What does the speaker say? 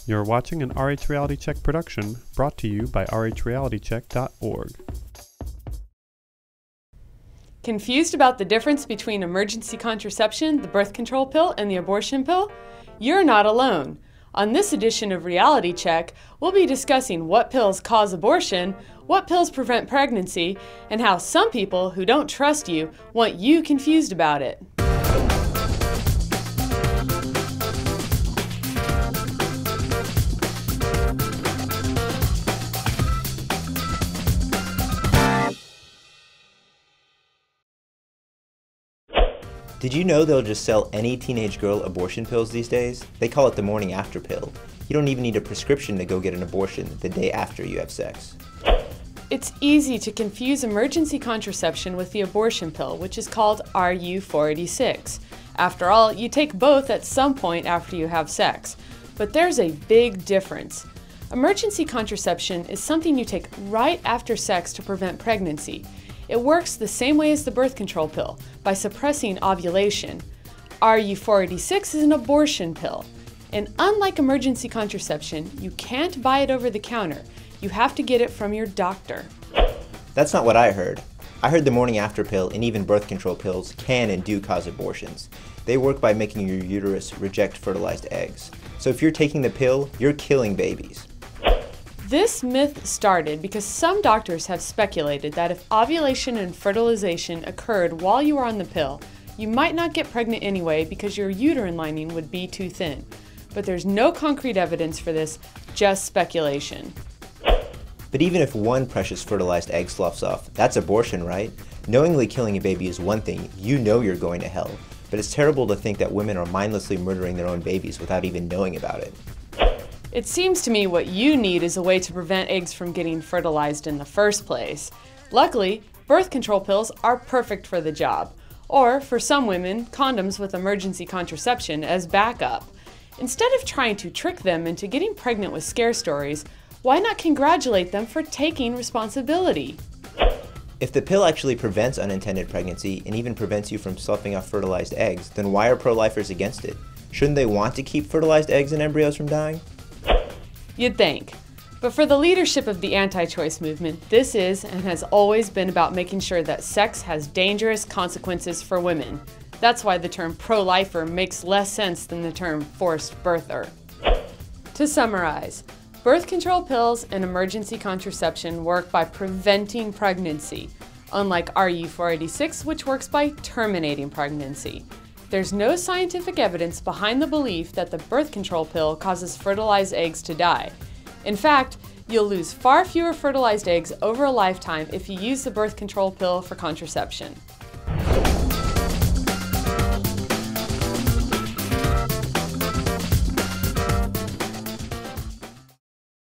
You're watching an RH Reality Check production brought to you by rhrealitycheck.org. Confused about the difference between emergency contraception, the birth control pill, and the abortion pill? You're not alone. On this edition of Reality Check, we'll be discussing what pills cause abortion, what pills prevent pregnancy, and how some people who don't trust you want you confused about it. Did you know they'll just sell any teenage girl abortion pills these days? They call it the morning after pill. You don't even need a prescription to go get an abortion the day after you have sex. It's easy to confuse emergency contraception with the abortion pill, which is called RU486. After all, you take both at some point after you have sex. But there's a big difference. Emergency contraception is something you take right after sex to prevent pregnancy. It works the same way as the birth control pill, by suppressing ovulation. RU486 is an abortion pill. And unlike emergency contraception, you can't buy it over the counter. You have to get it from your doctor. That's not what I heard. I heard the morning after pill and even birth control pills can and do cause abortions. They work by making your uterus reject fertilized eggs. So if you're taking the pill, you're killing babies. This myth started because some doctors have speculated that if ovulation and fertilization occurred while you were on the pill, you might not get pregnant anyway because your uterine lining would be too thin. But there's no concrete evidence for this, just speculation. But even if one precious fertilized egg sloughs off, that's abortion, right? Knowingly killing a baby is one thing, you know you're going to hell. But it's terrible to think that women are mindlessly murdering their own babies without even knowing about it. It seems to me what you need is a way to prevent eggs from getting fertilized in the first place. Luckily, birth control pills are perfect for the job. Or, for some women, condoms with emergency contraception as backup. Instead of trying to trick them into getting pregnant with scare stories, why not congratulate them for taking responsibility? If the pill actually prevents unintended pregnancy and even prevents you from sloughing off fertilized eggs, then why are pro-lifers against it? Shouldn't they want to keep fertilized eggs and embryos from dying? You'd think. But for the leadership of the anti-choice movement, this is and has always been about making sure that sex has dangerous consequences for women. That's why the term pro-lifer makes less sense than the term forced birther. To summarize, birth control pills and emergency contraception work by preventing pregnancy, unlike RU486, which works by terminating pregnancy. There's no scientific evidence behind the belief that the birth control pill causes fertilized eggs to die. In fact, you'll lose far fewer fertilized eggs over a lifetime if you use the birth control pill for contraception.